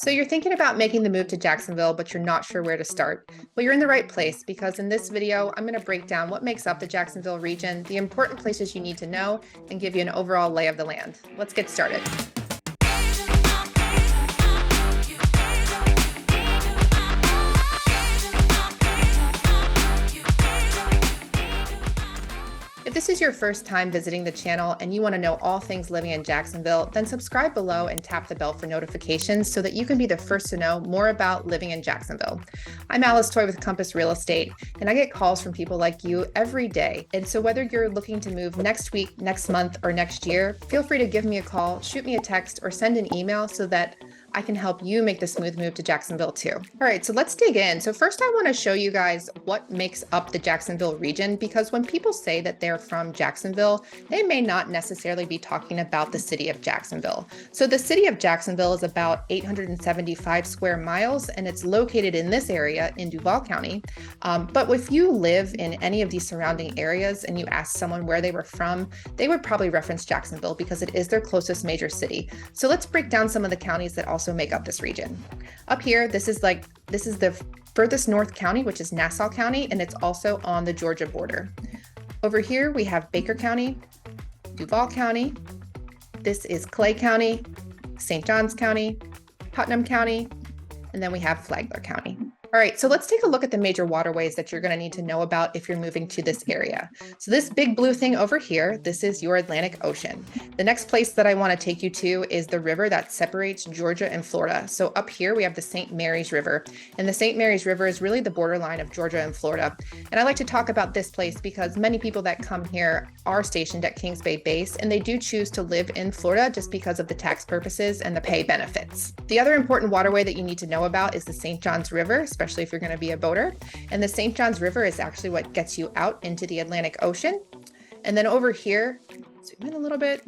So you're thinking about making the move to Jacksonville, but you're not sure where to start. Well, you're in the right place because in this video, I'm going to break down what makes up the Jacksonville region, the important places you need to know, and give you an overall lay of the land. Let's get started. If this is your first time visiting the channel and you want to know all things living in Jacksonville, then subscribe below and tap the bell for notifications so that you can be the first to know more about living in Jacksonville. I'm Alice Toy with Compass Real Estate, and I get calls from people like you every day. And so whether you're looking to move next week, next month, or next year, feel free to give me a call, shoot me a text, or send an email so that I can help you make the smooth move to Jacksonville too. All right, so let's dig in. So first I want to show you guys what makes up the Jacksonville region, because when people say that they're from Jacksonville, they may not necessarily be talking about the city of Jacksonville. So the city of Jacksonville is about 875 square miles, and it's located in this area in Duval County. But if you live in any of these surrounding areas and you ask someone where they were from, they would probably reference Jacksonville because it is their closest major city. So let's break down some of the counties that also make up this region. Up here, this is the furthest north county, which is Nassau County, and it's also on the Georgia border. Over here, we have Baker County, Duval County. This is Clay County, St. Johns County, Putnam County, and then we have Flagler County. All right, so let's take a look at the major waterways that you're going to need to know about if you're moving to this area. So this big blue thing over here, this is your Atlantic Ocean. The next place that I want to take you to is the river that separates Georgia and Florida. So up here we have the St. Mary's River, and the St. Mary's River is really the borderline of Georgia and Florida. And I like to talk about this place because many people that come here are stationed at Kings Bay Base, and they do choose to live in Florida just because of the tax purposes and the pay benefits. The other important waterway that you need to know about is the St. Johns River, especially if you're going to be a boater. And the St. Johns River is actually what gets you out into the Atlantic Ocean. And then over here, zoom in a little bit.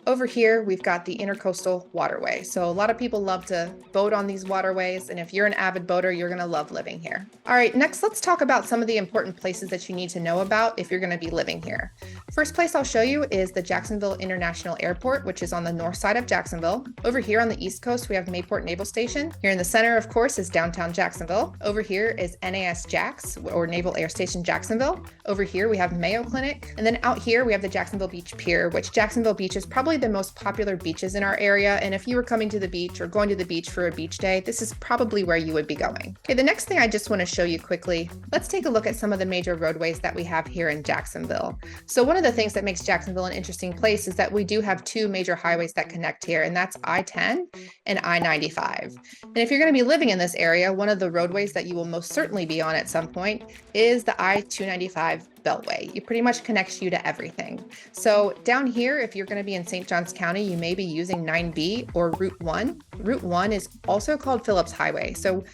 Over here, we've got the Intercoastal Waterway. So a lot of people love to boat on these waterways. And if you're an avid boater, you're going to love living here. All right, next, let's talk about some of the important places that you need to know about if you're going to be living here. First place I'll show you is the Jacksonville International Airport, which is on the north side of Jacksonville. Over here on the east coast, we have Mayport Naval Station. Here in the center, of course, is downtown Jacksonville. Over here is NAS Jax, or Naval Air Station Jacksonville. Over here, we have Mayo Clinic. And then out here, we have the Jacksonville Beach Pier, which Jacksonville Beach is probably the most popular beaches in our area. And if you were coming to the beach or going to the beach for a beach day, this is probably where you would be going. Okay, the next thing I just want to show you quickly, let's take a look at some of the major roadways that we have here in Jacksonville. So one of the things that makes Jacksonville an interesting place is that we do have two major highways that connect here, and that's I-10 and I-95. And if you're going to be living in this area, one of the roadways that you will most certainly be on at some point is the I-295 Beltway. It pretty much connects you to everything. So down here, if you're going to be in St. Johns County, you may be using 9B or Route 1. Route 1 is also called Phillips Highway. So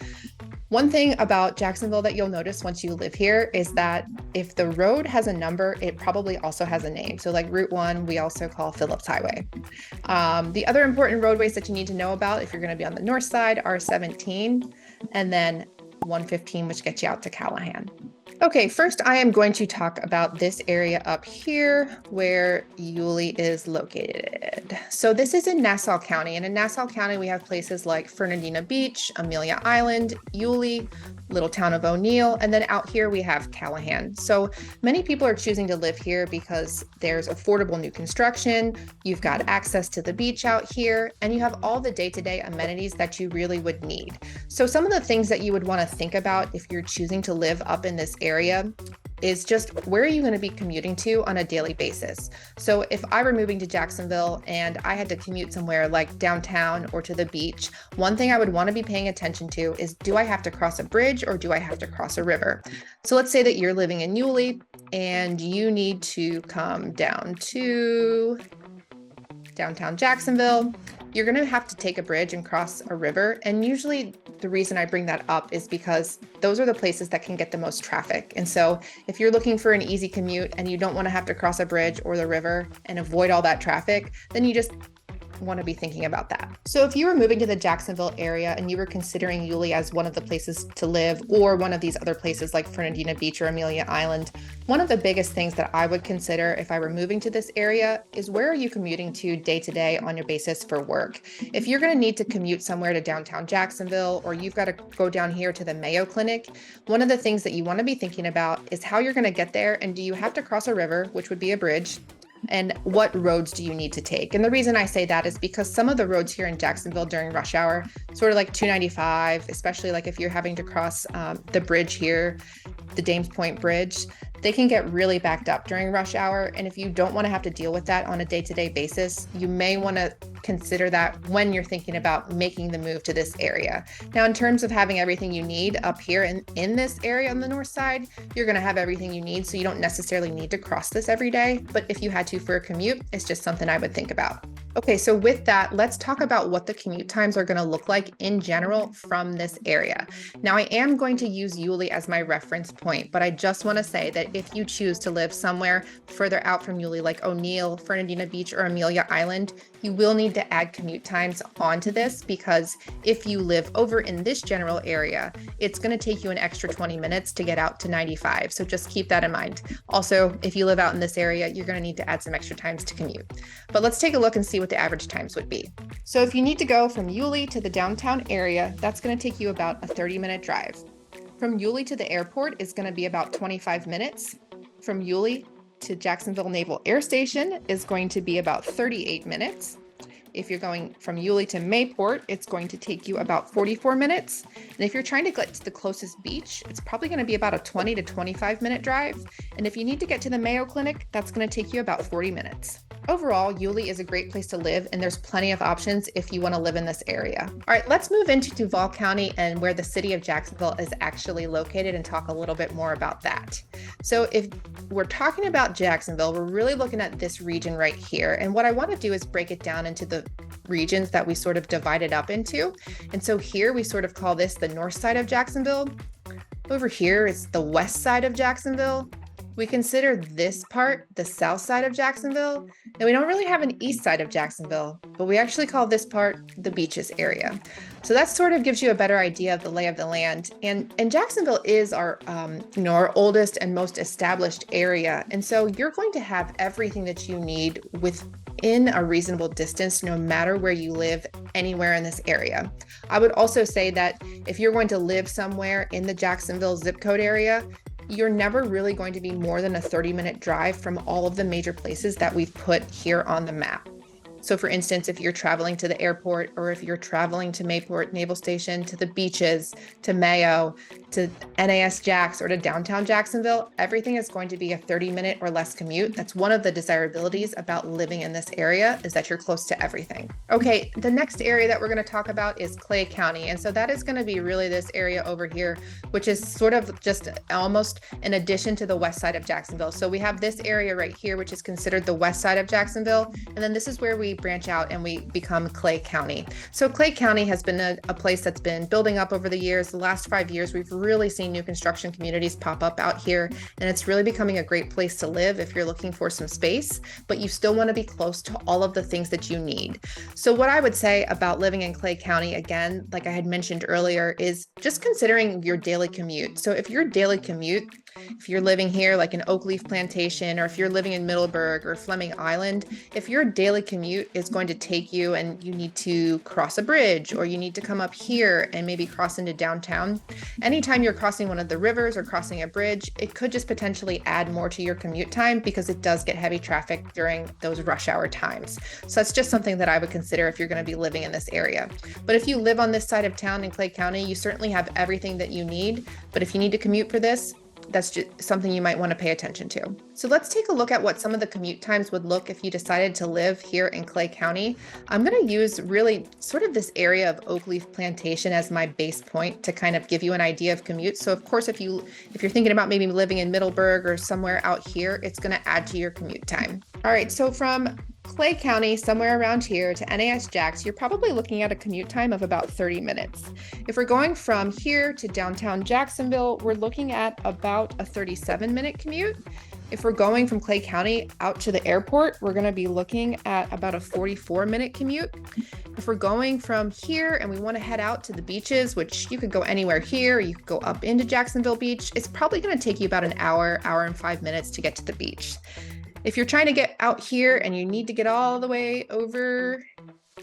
one thing about Jacksonville that you'll notice once you live here is that if the road has a number, it probably also has a name. So like Route 1, we also call Phillips Highway. The other important roadways that you need to know about if you're going to be on the north side are 17 and then 115, which gets you out to Callahan. Okay, first I am going to talk about this area up here where Yulee is located. So this is in Nassau County, and in Nassau County we have places like Fernandina Beach, Amelia Island, Yulee, little town of O'Neill, and then out here we have Callahan. So many people are choosing to live here because there's affordable new construction, you've got access to the beach out here, and you have all the day-to-day amenities that you really would need. So some of the things that you would want to think about if you're choosing to live up in this area is just where are you going to be commuting to on a daily basis. So if I were moving to Jacksonville and I had to commute somewhere like downtown or to the beach, one thing I would want to be paying attention to is, do I have to cross a bridge or do I have to cross a river? So let's say that you're living in Yulee and you need to come down to downtown Jacksonville. You're going to have to take a bridge and cross a river. And usually the reason I bring that up is because those are the places that can get the most traffic. And so if you're looking for an easy commute and you don't want to have to cross a bridge or the river and avoid all that traffic, then you just want to be thinking about that. So if you were moving to the Jacksonville area and you were considering Yulee as one of the places to live, or one of these other places like Fernandina Beach or Amelia Island, one of the biggest things that I would consider if I were moving to this area is where are you commuting to day to day on your basis for work? If you're going to need to commute somewhere to downtown Jacksonville, or you've got to go down here to the Mayo Clinic, one of the things that you want to be thinking about is how you're going to get there, and do you have to cross a river, which would be a bridge, and what roads do you need to take? And the reason I say that is because some of the roads here in Jacksonville during rush hour, sort of like 295, especially like if you're having to cross the bridge here, the Dames Point Bridge, they can get really backed up during rush hour. And if you don't want to have to deal with that on a day-to-day basis, you may want to consider that when you're thinking about making the move to this area. Now, in terms of having everything you need up here in this area on the north side, you're going to have everything you need. So you don't necessarily need to cross this every day. But if you had to for a commute, it's just something I would think about. Okay, so with that, let's talk about what the commute times are going to look like in general from this area. Now, I am going to use Yulee as my reference point, but I just want to say that if you choose to live somewhere further out from Yulee, like O'Neill, Fernandina Beach, or Amelia Island, you will need to add commute times onto this, because if you live over in this general area, it's going to take you an extra 20 minutes to get out to 95. So just keep that in mind. Also, if you live out in this area, you're going to need to add some extra times to commute. But let's take a look and see what the average times would be. So if you need to go from Yulee to the downtown area, that's going to take you about a 30-minute drive. From Yulee to the airport is going to be about 25 minutes. From Yulee to Jacksonville Naval Air Station is going to be about 38 minutes. If you're going from Yulee to Mayport, it's going to take you about 44 minutes. And if you're trying to get to the closest beach, it's probably going to be about a 20 to 25 minute drive. And if you need to get to the Mayo Clinic, that's going to take you about 40 minutes. Overall, Yulee is a great place to live, and there's plenty of options if you want to live in this area. All right, let's move into Duval County and where the city of Jacksonville is actually located and talk a little bit more about that. So if we're talking about Jacksonville, we're really looking at this region right here. And what I want to do is break it down into the regions that we sort of divided up into. And so here we sort of call this the north side of Jacksonville. Over here is the west side of Jacksonville. We consider this part the south side of Jacksonville, and we don't really have an east side of Jacksonville, but we actually call this part the beaches area. So that sort of gives you a better idea of the lay of the land. And Jacksonville is our, our oldest and most established area. And so you're going to have everything that you need within a reasonable distance, no matter where you live, anywhere in this area. I would also say that if you're going to live somewhere in the Jacksonville zip code area, you're never really going to be more than a 30-minute drive from all of the major places that we've put here on the map. So for instance, if you're traveling to the airport, or if you're traveling to Mayport Naval Station, to the beaches, to Mayo, to NAS Jax, or to downtown Jacksonville, everything is going to be a 30-minute or less commute. That's one of the desirabilities about living in this area, is that you're close to everything. Okay, the next area that we're going to talk about is Clay County. And so that is going to be really this area over here, which is sort of just almost an addition to the west side of Jacksonville. So we have this area right here, which is considered the west side of Jacksonville. And then this is where we branch out and we become Clay County. So Clay County has been a place that's been building up over the years. The last 5 years, we've really seen new construction communities pop up out here, and it's really becoming a great place to live if you're looking for some space, but you still want to be close to all of the things that you need. So what I would say about living in Clay County, again, like I had mentioned earlier, is just considering your daily commute. So if your daily commute, if you're living here like in Oak Leaf Plantation, or if you're living in Middleburg or Fleming Island, if your daily commute is going to take you and you need to cross a bridge, or you need to come up here and maybe cross into downtown, anytime you're crossing one of the rivers or crossing a bridge, it could just potentially add more to your commute time, because it does get heavy traffic during those rush hour times. So that's just something that I would consider if you're going to be living in this area. But if you live on this side of town in Clay County, you certainly have everything that you need. But if you need to commute for this, that's just something you might want to pay attention to. So let's take a look at what some of the commute times would look if you decided to live here in Clay County. I'm going to use really sort of this area of Oak Leaf Plantation as my base point to kind of give you an idea of commute. So of course, if you're thinking about maybe living in Middleburg or somewhere out here, it's going to add to your commute time. All right, so from Clay County, somewhere around here, to NAS Jax, you're probably looking at a commute time of about 30 minutes. If we're going from here to downtown Jacksonville, we're looking at about a 37-minute commute. If we're going from Clay County out to the airport, we're going to be looking at about a 44-minute commute. If we're going from here and we want to head out to the beaches, which you could go anywhere here, you could go up into Jacksonville Beach, it's probably going to take you about an hour, hour and 5 minutes to get to the beach. If you're trying to get out here and you need to get all the way over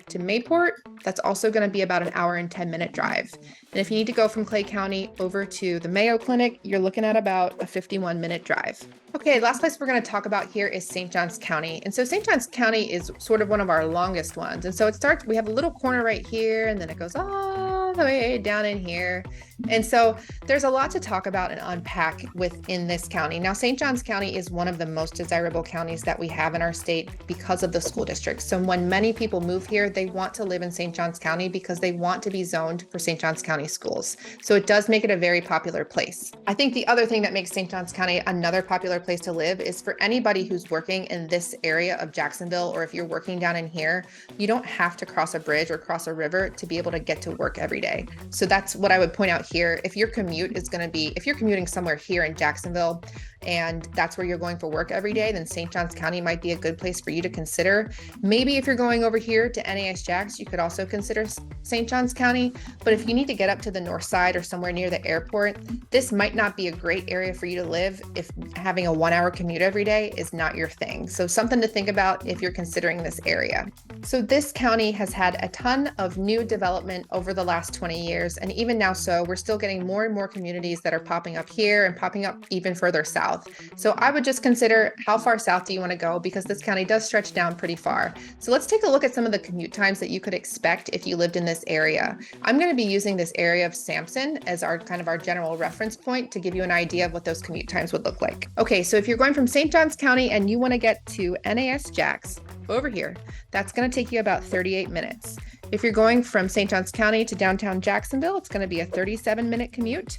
to Mayport, that's also going to be about an hour and 10-minute drive. And if you need to go from Clay County over to the Mayo Clinic, you're looking at about a 51-minute drive. Okay, last place we're going to talk about here is St. Johns County. And so St. Johns County is sort of one of our longest ones. And so it starts, we have a little corner right here, and then it goes all the way down in here. And so there's a lot to talk about and unpack within this county. Now, St. Johns County is one of the most desirable counties that we have in our state because of the school districts. So when many people move here, they want to live in St. Johns County because they want to be zoned for St. Johns County schools. So it does make it a very popular place. I think the other thing that makes St. Johns County another popular place to live is for anybody who's working in this area of Jacksonville, or if you're working down in here, you don't have to cross a bridge or cross a river to be able to get to work every day. So that's what I would point out here. If your commute is going to be, if you're commuting somewhere here in Jacksonville and that's where you're going for work every day, then St. Johns County might be a good place for you to consider. Maybe if you're going over here to NAS Jax, you could also consider St. Johns County. But if you need to get up to the north side or somewhere near the airport, this might not be a great area for you to live if having a 1-hour commute every day is not your thing. So something to think about if you're considering this area. So this county has had a ton of new development over the last 20 years. And even now, so we're still getting more and more communities that are popping up here and popping up even further south. So I would just consider how far south do you want to go, because this county does stretch down pretty far. So let's take a look at some of the commute times that you could expect if you lived in this area. I'm going to be using this area of Sampson as our kind of our general reference point to give you an idea of what those commute times would look like. Okay, so if you're going from St. Johns County and you want to get to NAS Jax over here, that's going to take you about 38 minutes. If you're going from St. Johns County to downtown Jacksonville, it's going to be a 37-minute commute.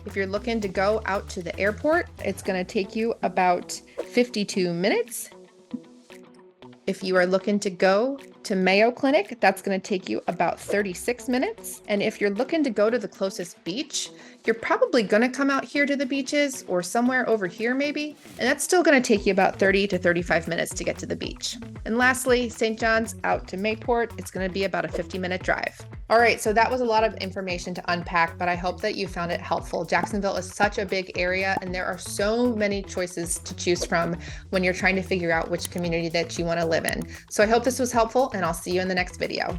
If you're looking to go out to the airport, it's going to take you about 52 minutes. If you are looking to go to Mayo Clinic, that's going to take you about 36 minutes. And if you're looking to go to the closest beach, you're probably going to come out here to the beaches or somewhere over here maybe, and that's still going to take you about 30 to 35 minutes to get to the beach. And lastly, St. John's out to Mayport, it's going to be about a 50-minute drive. All right, so that was a lot of information to unpack, but I hope that you found it helpful. Jacksonville is such a big area, and there are so many choices to choose from when you're trying to figure out which community that you want to live in. So I hope this was helpful, and I'll see you in the next video.